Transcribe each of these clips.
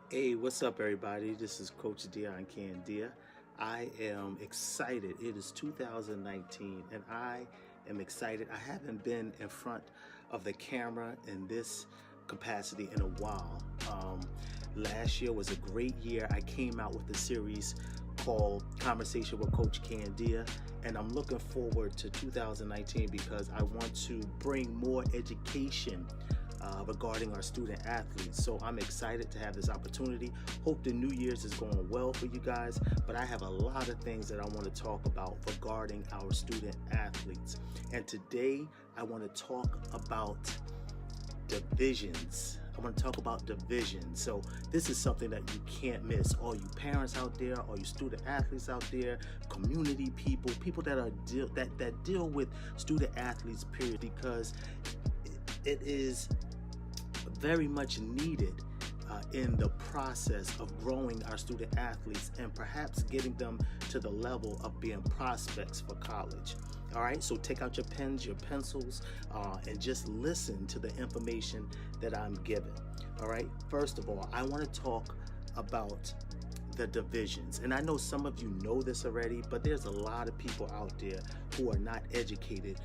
Hey, what's up, everybody? This is Coach Candia. I am excited. It is 2019, and I am excited. I haven't been in front of the camera in this capacity in a while. Last year was a great year. I came out with a series called Conversation with Coach Candia, and I'm looking forward to 2019 because I want to bring more education regarding our student athletes. So I'm excited to have this opportunity. Hope the New Year's is going well for you guys, but I have a lot of things that I want to talk about regarding our student athletes. And today I want to talk about divisions. I want to talk about divisions. So this is something that you can't miss. All you parents out there, all you student athletes out there, community people, people that are that deal with student athletes, period, because it is very much needed in the process of growing our student athletes and perhaps getting them to the level of being prospects for college. All right, so take out your pens, your pencils, and just listen to the information that I'm giving. All right, first of all, I want to talk about the divisions. And I know some of you know this already, but there's a lot of people out there who are not educated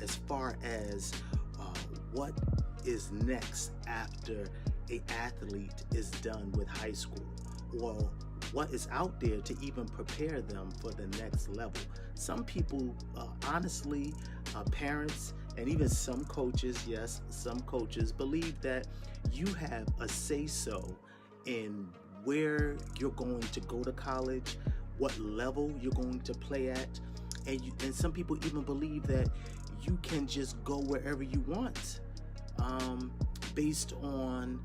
as far as what is next after an athlete is done with high school, or what is out there to even prepare them for the next level. Some people, honestly, parents and even some coaches, yes, some coaches believe that you have a say-so in where you're going to go to college, what level you're going to play at, and some people even believe that you can just go wherever you want, based on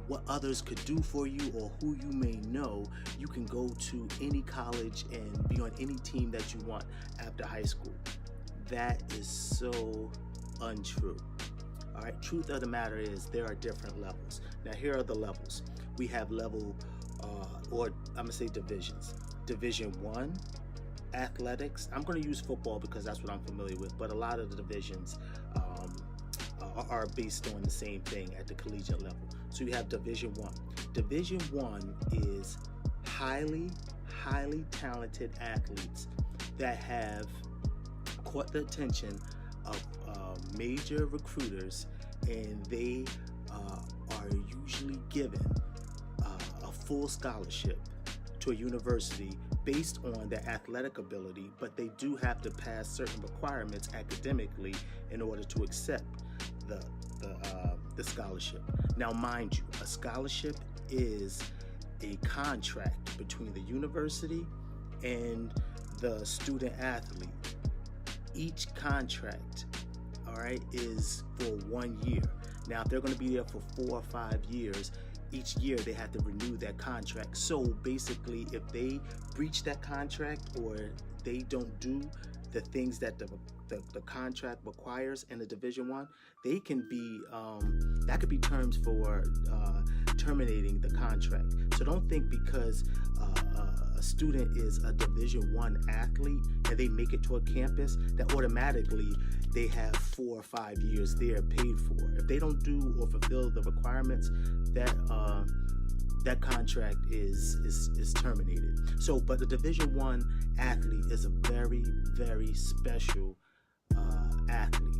what others could do for you or who you may know. You can go to any college and be on any team that you want after high school. That is so untrue. All right, truth of the matter is there are different levels. Now here are the levels. We have level, or I'm gonna say divisions. Division 1, athletics. I'm going to use football because that's what I'm familiar with, but a lot of the divisions are based on the same thing at the collegiate level. So you have Division 1. Division 1 is highly talented athletes that have caught the attention of major recruiters, and they are usually given a full scholarship to a university based on their athletic ability, but they do have to pass certain requirements academically in order to accept the scholarship. Now, mind you, a scholarship is a contract between the university and the student athlete. Each contract, all right, is for 1 year. Now, if they're going to be there for 4 or 5 years, each year they have to renew that contract. So basically, if they breach that contract or they don't do the things that the contract requires in the Division 1, they can be that could be terms for terminating the contract. So don't think because a student is a Division 1 athlete and they make it to a campus that automatically they have 4 or 5 years there paid for. If they don't do or fulfill the requirements, that contract is terminated. So, but the Division 1 athlete is a very special athlete.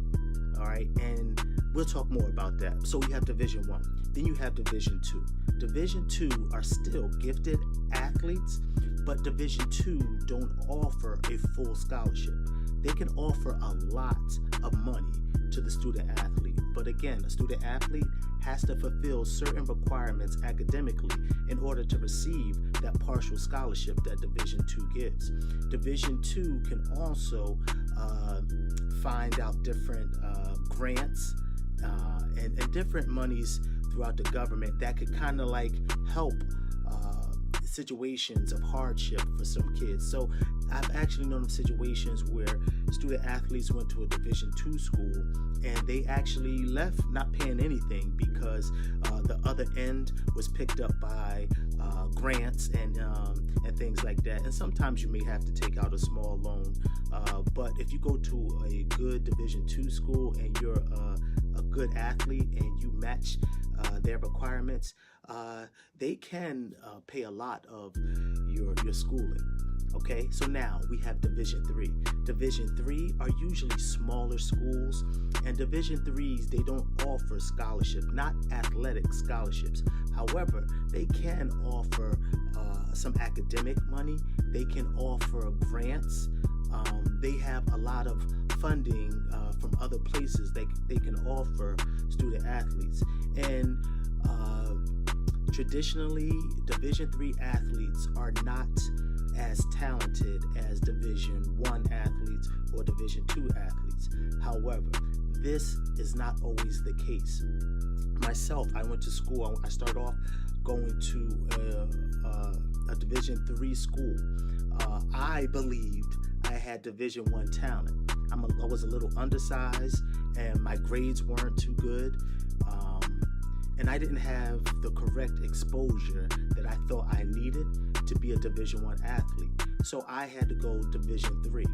All right, and we'll talk more about that. So you have Division 1. Then you have Division 2. Division 2 are still gifted athletes, but Division 2 don't offer a full scholarship. They can offer a lot of money to the student athlete. But again, a student athlete has to fulfill certain requirements academically in order to receive that partial scholarship that Division 2 gives. Division 2 can also find out different grants and different monies throughout the government that could kind of like help situations of hardship for some kids. So I've actually known of situations where student athletes went to a Division 2 school and they actually left not paying anything because the other end was picked up by grants and things like that. And sometimes you may have to take out a small loan, but if you go to a good Division 2 school and you're a good athlete and you match their requirements, they can pay a lot of your schooling. Okay, so now we have Division 3. Division 3 are usually smaller schools, and Division 3s, they don't offer scholarship, not athletic scholarships. However, they can offer some academic money. They can offer grants. They have a lot of funding from other places they can offer student athletes. And traditionally, Division 3 athletes are not as talented as Division 1 athletes or Division 2 athletes. However, this is not always the case. Myself, I went to school. I started off going to a Division 3 school. I believed I had Division 1 talent. I was a little undersized, and my grades weren't too good. And I didn't have the correct exposure that I thought I needed to be a Division 1 athlete. So I had to go Division 3.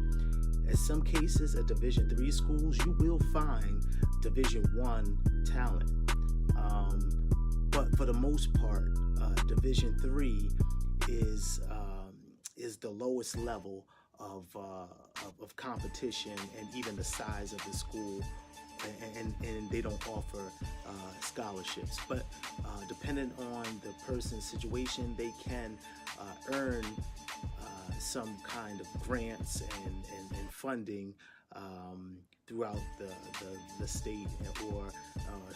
In some cases at Division 3 schools, you will find Division 1 talent. But for the most part, Division 3 is the lowest level of competition, and even the size of the school, and they don't offer scholarships. But depending on the person's situation, they can earn some kind of grants and funding throughout the state or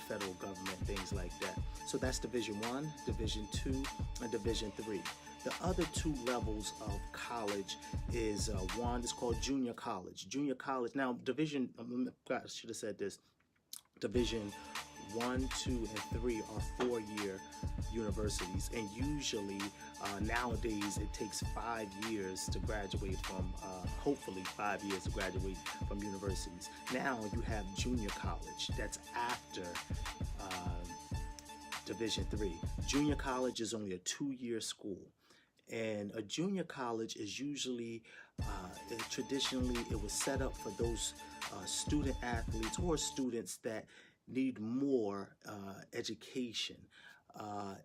federal government, things like that. So that's Division 1, Division 2, and Division 3. The other two levels of college is one is called junior college. Junior college, now Division, I should have said this, Division 1, 2, and 3 are 4-year universities, and usually nowadays it takes 5 years to graduate from, hopefully 5 years to graduate from universities. Now you have junior college, that's after Division 3. Junior college is only a 2-year school. And a junior college is usually, traditionally, it was set up for those student athletes or students that need more education.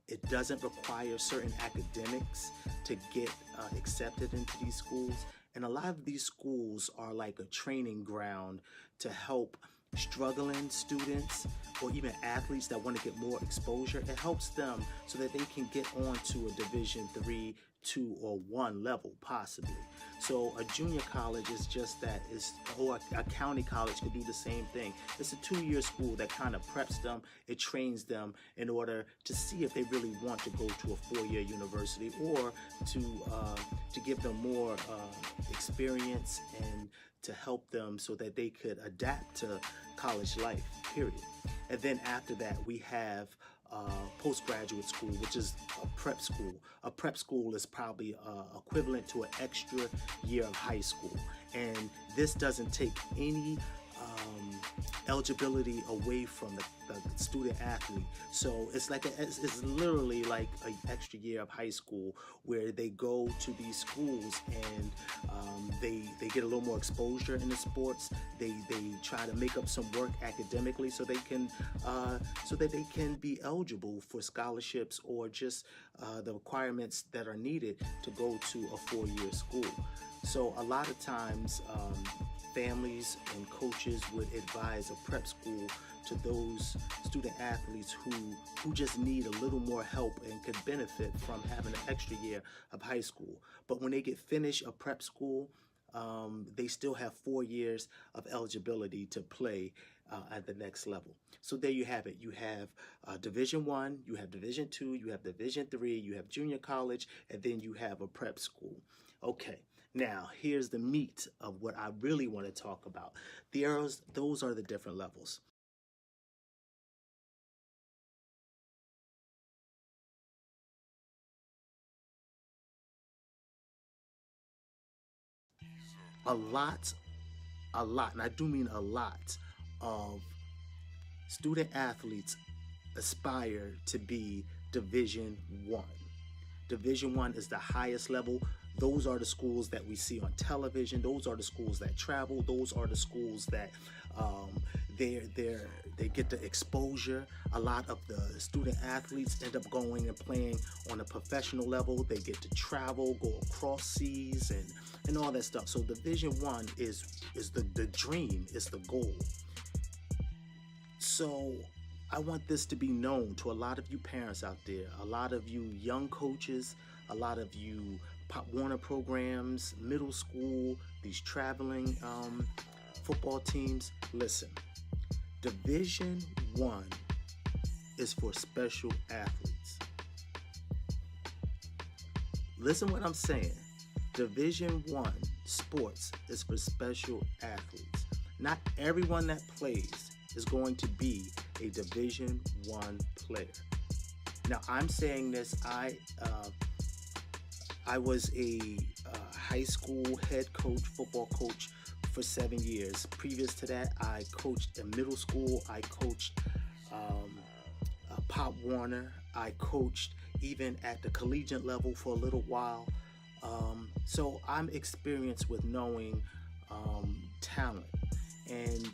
It doesn't require certain academics to get accepted into these schools. And a lot of these schools are like a training ground to help struggling students or even athletes that want to get more exposure. It helps them so that they can get on to a Division 3, 2, or 1 level, possibly. So a junior college is just that, or a county college could do the same thing. It's a 2-year school that kind of preps them, it trains them in order to see if they really want to go to a 4-year university, or to give them more experience and to help them so that they could adapt to college life, period. And then after that, we have postgraduate school, which is a prep school. A prep school is probably equivalent to an extra year of high school. And this doesn't take any eligibility away from the student athlete. So it's like it's literally like an extra year of high school where they go to these schools and they get a little more exposure in the sports. They try to make up some work academically so they can so that they can be eligible for scholarships or just the requirements that are needed to go to a 4-year school. So a lot of times families and coaches would advise a prep school to those student athletes who just need a little more help and could benefit from having an extra year of high school. But when they get finished a prep school, they still have 4 years of eligibility to play at the next level. So there you have it. You have Division 1, you have Division 2, you have Division 3, you have junior college, and then you have a prep school. Okay. Now, here's the meat of what I really want to talk about. Those are the different levels. A lot, and I do mean a lot, of student athletes aspire to be Division 1. Division 1 is the highest level. Those are the schools that we see on television. Those are the schools that travel. Those are the schools that they get the exposure. A lot of the student athletes end up going and playing on a professional level. They get to travel, go across seas, and all that stuff. So Division One is the dream, is the goal. So I want this to be known to a lot of you parents out there, a lot of you young coaches, a lot of you Pop Warner programs, middle school, these traveling football teams. Listen, Division One is for special athletes. Listen what I'm saying. Division One sports is for special athletes. Not everyone that plays is going to be a Division One player. Now I'm saying this. I was a high school head coach, football coach for 7 years. Previous to that, I coached in middle school. I coached Pop Warner. I coached even at the collegiate level for a little while. So I'm experienced with knowing talent. And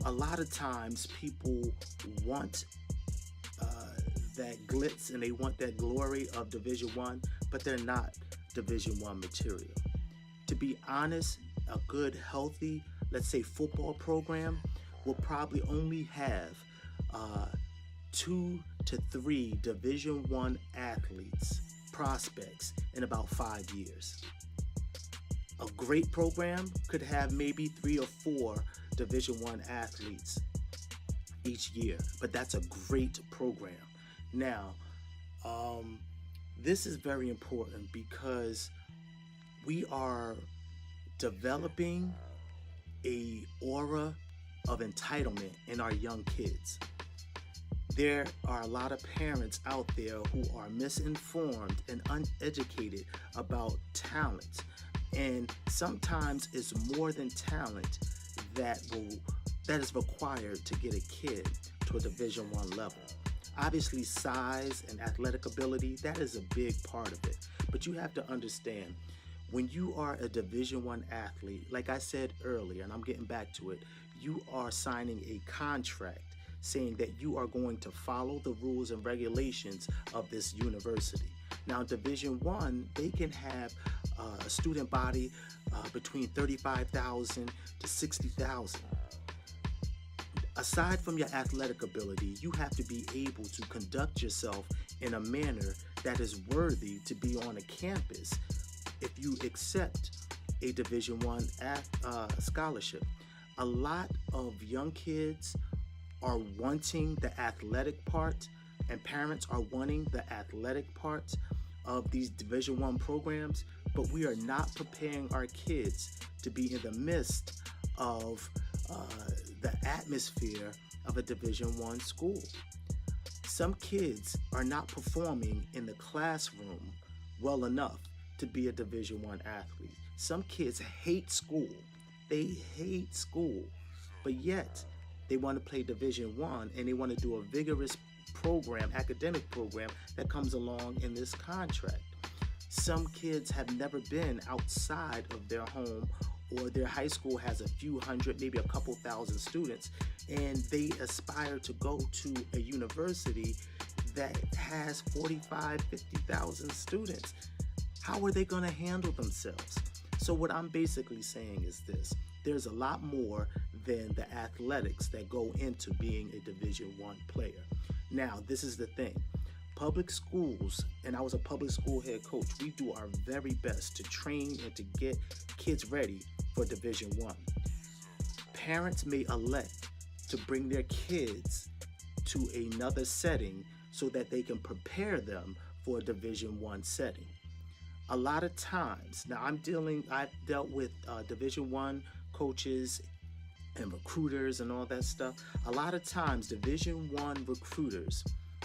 a lot of times people want that glitz and they want that glory of Division One, but they're not Division One material. To be honest, a good, healthy, let's say football program will probably only have 2 to 3 Division One athletes, prospects, in about 5 years. A great program could have maybe 3 or 4 Division One athletes each year, but that's a great program. Now, this is very important because we are developing a aura of entitlement in our young kids. There are a lot of parents out there who are misinformed and uneducated about talent, and sometimes it's more than talent that is required to get a kid to a Division One level. Obviously, size and athletic ability, that is a big part of it. But you have to understand, when you are a Division One athlete, like I said earlier, and I'm getting back to it, you are signing a contract saying that you are going to follow the rules and regulations of this university. Now, Division One, they can have a student body between 35,000 to 60,000. Aside from your athletic ability, you have to be able to conduct yourself in a manner that is worthy to be on a campus if you accept a Division One scholarship. A lot of young kids are wanting the athletic part, and parents are wanting the athletic part of these Division One programs, but we are not preparing our kids to be in the midst of the atmosphere of a Division One school. Some kids are not performing in the classroom well enough to be a Division One athlete. Some kids hate school. They hate school, but yet they want to play Division One and they want to do a vigorous program, academic program that comes along in this contract. Some kids have never been outside of their home, or their high school has a few hundred, maybe a couple thousand students, and they aspire to go to a university that has 45, 50,000 students. How are they going to handle themselves? So what I'm basically saying is this: there's a lot more than the athletics that go into being a Division One player. Now, this is the thing. Public schools, and I was a public school head coach, we do our very best to train and to get kids ready for Division One. Parents may elect to bring their kids to another setting so that they can prepare them for a Division One setting. A lot of times, now I've dealt with Division One coaches and recruiters and all that stuff. A lot of times, Division One recruiters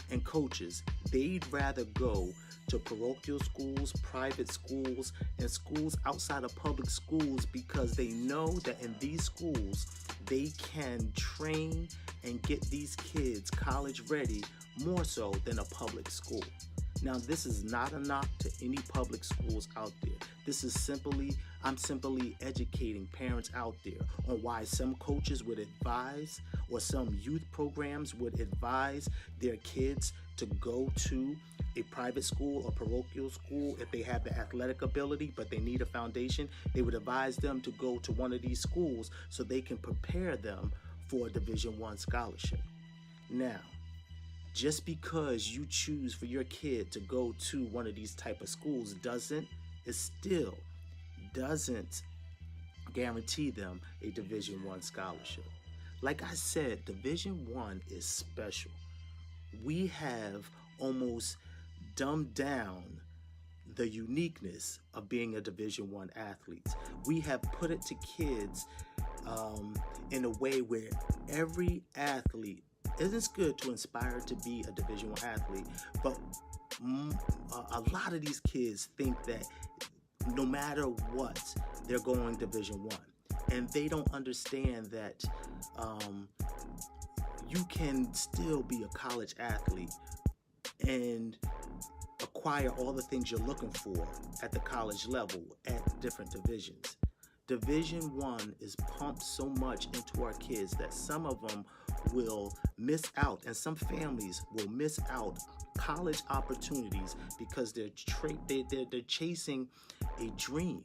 and coaches, they'd rather go to parochial schools, private schools, and schools outside of public schools because they know that in these schools, they can train and get these kids college ready more so than a public school. Now, this is not a knock to any public schools out there. I'm simply educating parents out there on why some coaches would advise, or some youth programs would advise their kids to go to a private school or parochial school. If they have the athletic ability but they need a foundation, they would advise them to go to one of these schools so they can prepare them for a Division I scholarship. Now, just because you choose for your kid to go to one of these type of schools still doesn't guarantee them a Division I scholarship. Like I said, Division I is special. We have almost dumbed down the uniqueness of being a Division I athlete. We have put it to kids in a way where every athlete, it is good to inspire to be a Division I athlete, but a lot of these kids think that no matter what, they're going Division I, and they don't understand that you can still be a college athlete and acquire all the things you're looking for at the college level at different divisions. Division I is pumped so much into our kids that some of them will miss out, and some families will miss out college opportunities because they're chasing a dream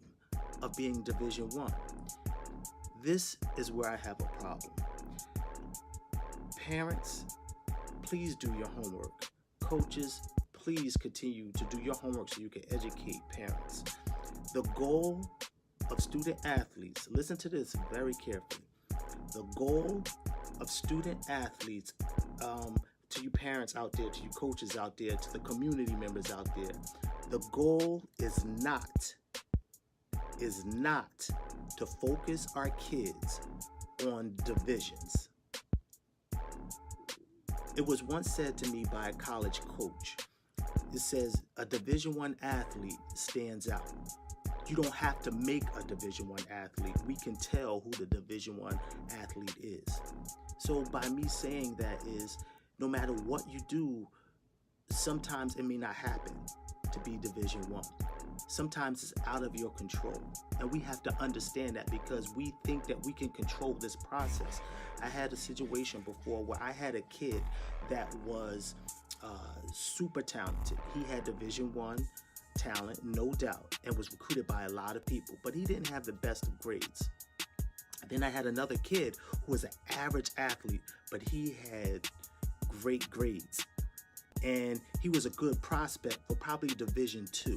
of being Division I. This is where I have a problem. Parents, please do your homework. Coaches, please continue to do your homework so you can educate parents. The goal of student athletes, listen to this very carefully. The goal of student athletes, to you parents out there, to you coaches out there, to the community members out there, the goal is not to focus our kids on divisions. It was once said to me by a college coach. It says a Division I athlete stands out. You don't have to make a Division I athlete. We can tell who the Division I athlete is. So by me saying that is, no matter what you do, sometimes it may not happen to be Division I. Sometimes it's out of your control. And we have to understand that, because we think that we can control this process. I had a situation before where I had a kid that was super talented. He had Division I talent, no doubt, and was recruited by a lot of people, but he didn't have the best of grades. Then I had another kid who was an average athlete, but he had great grades, and he was a good prospect for probably Division II.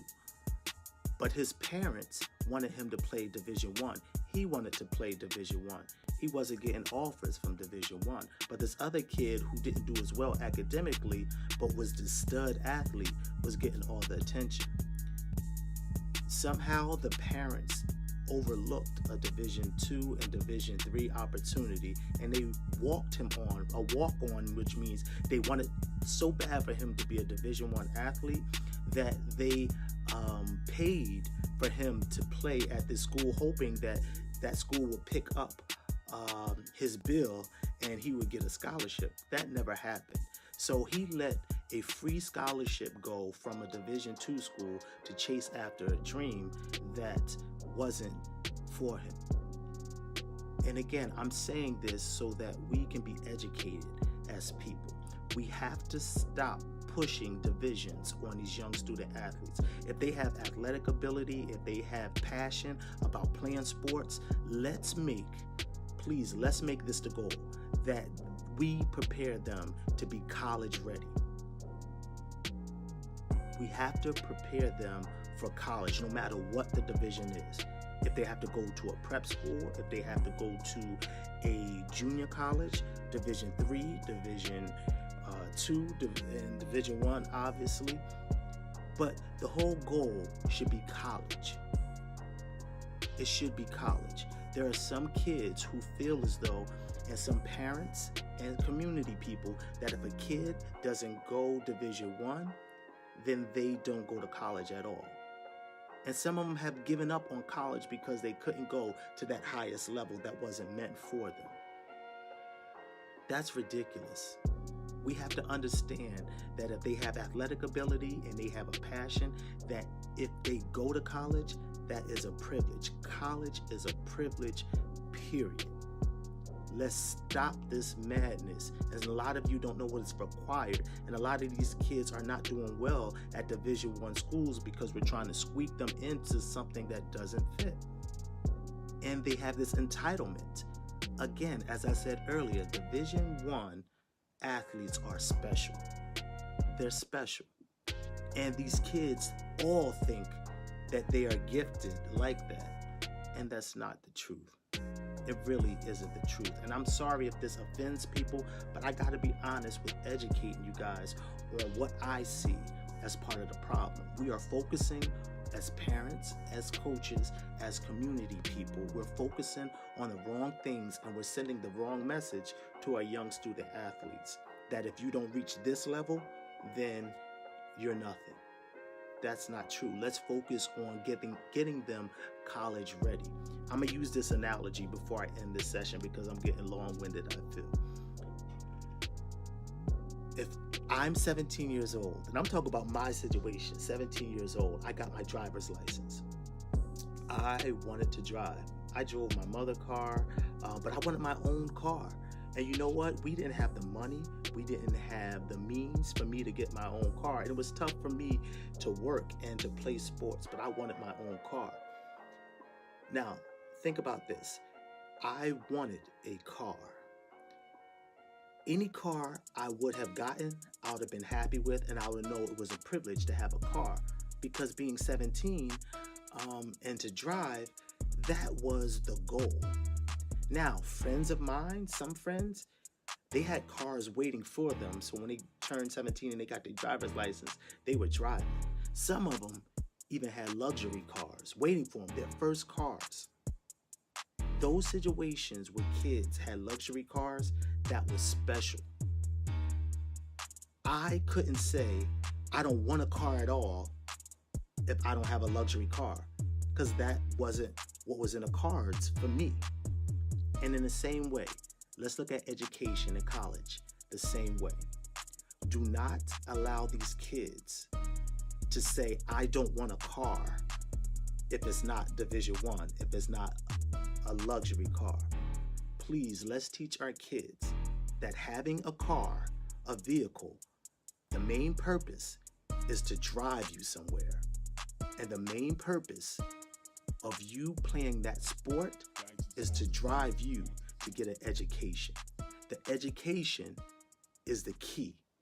But his parents wanted him to play Division I. He wanted to play Division I. He wasn't getting offers from Division I. But this other kid who didn't do as well academically, but was the stud athlete, was getting all the attention. Somehow the parents overlooked a Division II and Division III opportunity, and they walked him on a walk-on, which means they wanted so bad for him to be a Division I athlete that they paid for him to play at this school, hoping that that school would pick up his bill and he would get a scholarship. That never happened. So he let a free scholarship go from a Division II school to chase after a dream that wasn't for him. And again, I'm saying this so that we can be educated as people. We have to stop pushing divisions on these young student athletes. If they have athletic ability, if they have passion about playing sports, let's make this the goal, that we prepare them to be college ready. We have to prepare them for college, no matter what the division is. If they have to go to a prep school, if they have to go to a junior college, Division III, Division II, and Division I, obviously. But the whole goal should be college. It should be college. There are some kids who feel as though, and some parents and community people, that if a kid doesn't go Division I, then they don't go to college at all. And some of them have given up on college because they couldn't go to that highest level that wasn't meant for them. That's ridiculous. We have to understand that if they have athletic ability and they have a passion, that if they go to college, that is a privilege. College is a privilege, period. Let's stop this madness. And a lot of you don't know what is required. And a lot of these kids are not doing well at Division I schools because we're trying to squeak them into something that doesn't fit. And they have this entitlement. Again, as I said earlier, Division I athletes are special. They're special. And these kids all think that they are gifted like that. And that's not the truth. It really isn't the truth. And I'm sorry if this offends people, but I gotta be honest with educating you guys on what I see as part of the problem. We are focusing as parents, as coaches, as community people, we're focusing on the wrong things and we're sending the wrong message to our young student athletes. That if you don't reach this level, then you're nothing. That's not true. Let's focus on getting them college ready. I'm going to use this analogy before I end this session because I'm getting long-winded, I feel. If I'm 17 years old, and I'm talking about my situation, 17 years old, I got my driver's license. I wanted to drive. I drove my mother's car, but I wanted my own car. And you know what? We didn't have the money. We didn't have the means for me to get my own car. And it was tough for me to work and to play sports, but I wanted my own car. Now, think about this. I wanted a car. Any car I would have gotten, I would have been happy with, and I would know it was a privilege to have a car. Because being 17 and to drive, that was the goal. Now, friends of mine, some friends, they had cars waiting for them. So when they turned 17 and they got their driver's license, they were driving. Some of them even had luxury cars waiting for them, their first cars. Those situations where kids had luxury cars, that was special. I couldn't say I don't want a car at all if I don't have a luxury car, because that wasn't what was in the cards for me. And in the same way, let's look at education and college the same way. Do not allow these kids to say, I don't want a car if it's not Division I, if it's not a luxury car. Please, let's teach our kids that having a car, a vehicle, the main purpose is to drive you somewhere. And the main purpose of you playing that sport is to drive you to get an education. The education is the key.